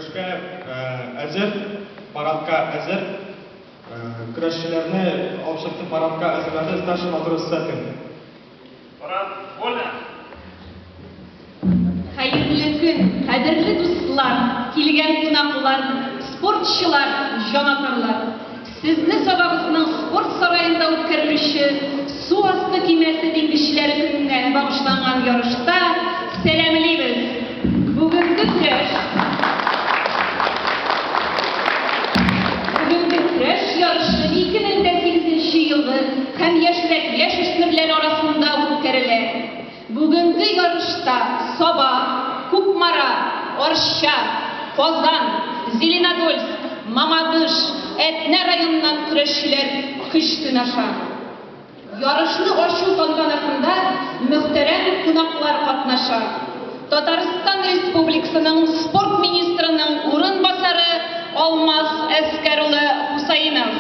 Көрәшкә әзер, парадка әзер. Көрәшчеләрне алып парадка әзерләде старший матрос Сәтин. Парад вольно! Хәерле көн, кадерле дуслар, килгән кунаклар, спортчылар, җанатарлар. Сезне сабагызның спорт сараенда үткәрелүче су асты кимәсе диңгезчеләре көненә багышланган ярышта сәламлыйбыз. Бүгенге көрәш ярышы 2008 елгы һәм яшь-үсмерләр арасында үткәрелә. Бүгенге ярышта Соба, Кукмара, Орша, Казан, Зеленодольск, Мамадыш, Этне районыннан көрәшчеләр көч сынаша. Ярышны ачу тантанасында мөхтәрәм кунаклар катнаша. Татарстан Республикасының спорт министрының урынбасары Алмаз Әскәрулы Хусаинов.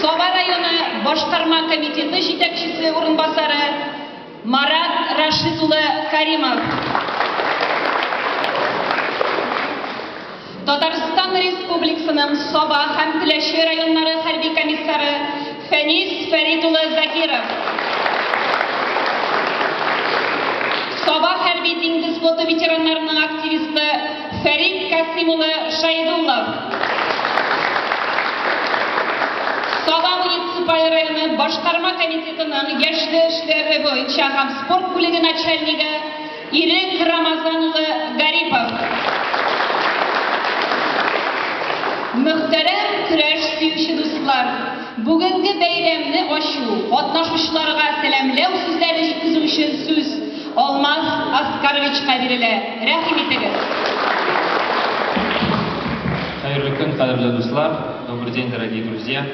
Соба районы башкарма комитеты җитәкчесе урынбасары Марат Рашидулы Каримов. Татарстан Республикасының Соба һәм Теләче районнары хәрби комиссары Фәнис Фәридулы Закиров. Соба хәрби диңгез флоты ветераннарының активисты Фәрид Касимулы Шайдуллов. Соба муниципаль районы башкарма комитетының яшьләр эшләре буенча һәм спорт бүлеге начальнигы Ирек Рамазанлы Гарипов. Мөхтәрәм көрәш сөюче дуслар, бүгенге бәйрәмне ачу, катнашучыларга сәламләү сүзләре җиткезү өчен сүз Алмаз Аскаровичка бирелә. Рәхим итегез. Хәерле көн, кадерле дуслар. Добрый день, дорогие друзья.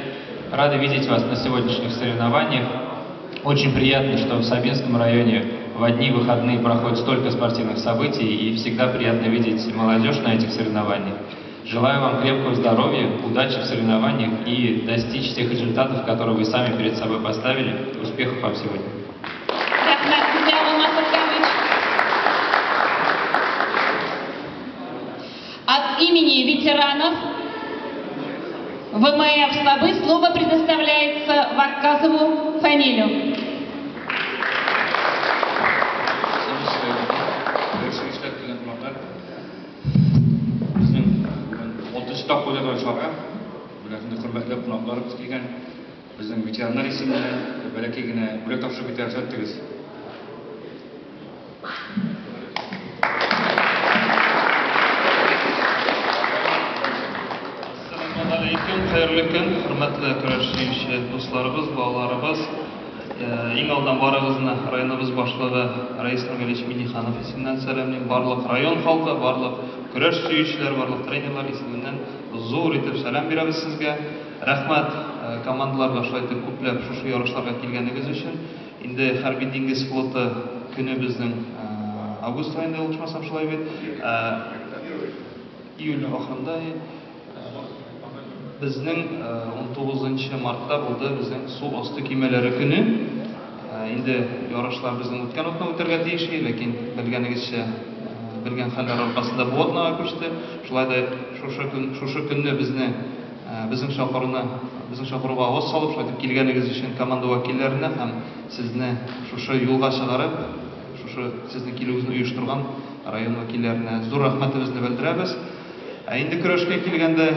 Рады видеть вас на сегодняшних соревнованиях. Очень приятно, что в Сабинском районе в одни выходные проходит столько спортивных событий, и всегда приятно видеть молодежь на этих соревнованиях. Желаю вам крепкого здоровья, удачи в соревнованиях и достичь тех результатов, которые вы сами перед собой поставили. Успехов вам сегодня. От имени ветеранов ВМФ Слобы слово предоставляется Вакказову Фамилю. Тақ ойлады ойшаға, біләкінді құрметлі қонақтарымыз келген біздің ветерандар есіміне бәләкегіне бүлек тапшы бетер сөттігіз. Ассаламуалейкум, хәерле көн, хөрмәтле көрәш сөюче дусларыбыз, балаларыбыз. Иң алдан барыгызны районыбыз башлыгы Раис Нургалич Миниханов исеменнән сәламлыйм. Барлык район халкы, барлык көрәш сөючеләр, барлык тренерлар исеменнән зур итеп сәлам бирәбез сезгә. Рәхмәт командаларга шулай итеп күпләп шушы ярышларга килгәнегез өчен. Инде хәрби диңгез флоты көне безнең август аенда ушмасам шулай бит. Июль ахырында безнең 19 мартта булды безнең су асты кимәләре көне. Инде ярышлар безнең үткән атна үтәргә тиеш, ләкин белгәнегезчә белгән хәлләр аркасында бу атнага күчте. Шулай да шушы көнне безнең чакыруга авыз салып шулай итеп килгәнегез өчен команда вәкилләренә һәм сезне шушы юлга чыгарып, шушы сезнең килүегезне оештырган район вәкилләренә зур рәхмәтебезне белдерәбез. Инде көрәшкә килгәндә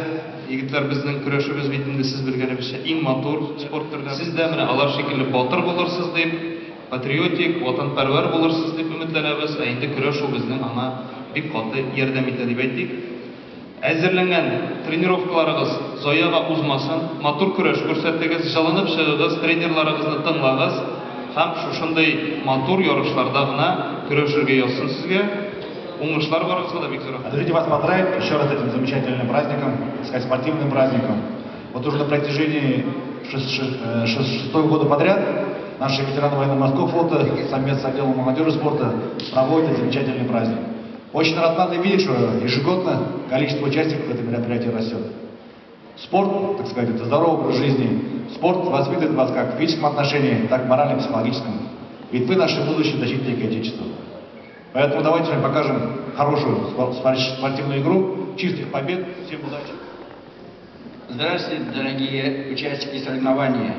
егетләр безнең көрәшебез бит инде сез белгәнегезчә иң матур спорт төрләре. Сез дә менә алар шикелле батыр булырсыз дип, патриотик, ватанпәрвәр булырсыз дип өметләнәбез. Инде көрәш ул безнең аңа бик каты ярдәм итә дип әйтик. Әзерләнгән тренировкаларыгыз заяга узмасын, матур көрәш күрсәтегез, җылынып чыгыгыз, тренерларыгызны тыңлагыз һәм шушындый матур ярышларда гына көрәшергә язсын сезгә. Уңышлар барыгызга да бик зур рәхмәт. Разрешите вас поздравить еще раз с этим замечательным праздником, так сказать, спортивным праздником. Вот уже на протяжении шестого года подряд наши ветераны военно-морского флота совместно с отделом молодежи и спорта проводят этот замечательный праздник. Очень радостно видеть, что ежегодно количество участников в этом мероприятии растет. Спорт, так сказать, это здоровый образ жизни. Спорт воспитывает вас как в физическом отношении, так и в морально-психологическом. Ведь вы наши будущие защитники Отечества. Поэтому давайте сегодня покажем хорошую спортивную игру, чистых побед. Всем удачи! Здравствуйте, дорогие участники соревнования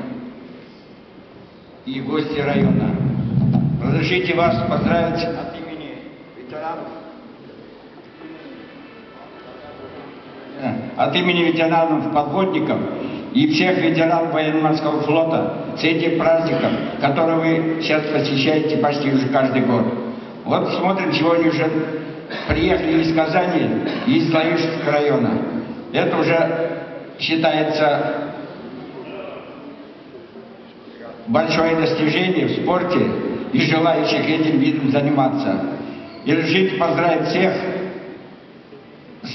и гости района. Разрешите вас поздравить от имени ветеранов-подводников и всех ветеранов военно-морского флота с этим праздником, который вы сейчас посещаете почти уже каждый год. Вот смотрим, сегодня уже приехали из Казани и из Лаишского района. Это уже считается большое достижение в спорте и желающих этим видом заниматься. И разрешите поздравить всех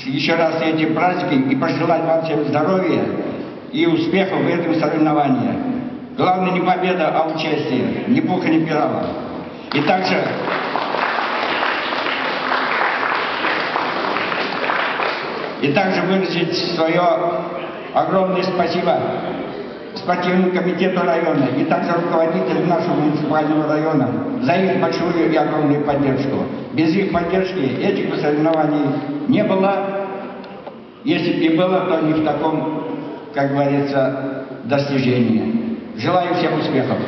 еще раз с этим праздником и пожелать вам всем здоровья и успехов в этом соревновании. Главное не победа, а участие, ни пуха, ни пирала. И также выразить свое огромное спасибо спортивному комитету района и также руководителям нашего муниципального района за их большую и огромную поддержку. Без их поддержки этих соревнований не было. Если бы и было, то не в таком, как говорится, достижении. Желаю всем успехов.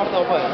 Bapak-bapak,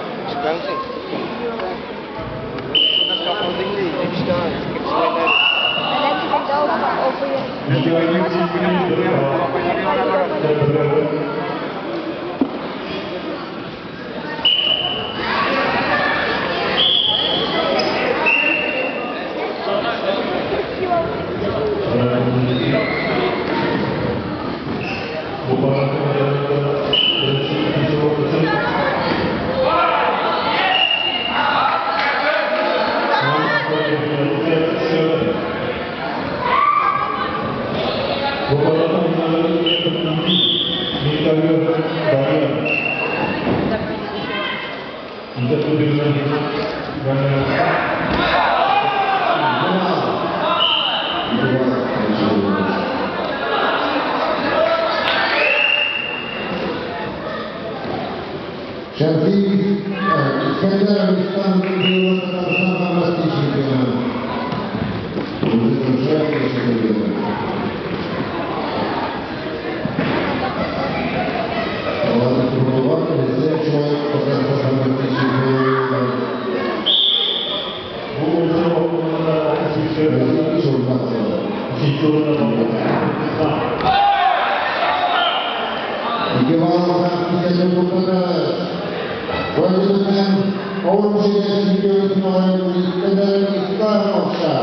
Шарфиев, Искандер Александр Кириллов, Татарстан, Хамрасский чемпионат. Уже завершает чемпионат. Ладно, Круглова, Алексей Человек, Татарстан, Хамрасский чемпионат. Николаев, Санкт-Петербург, Владимир Оушен, чемпион Николаев, Искандер Исламовша.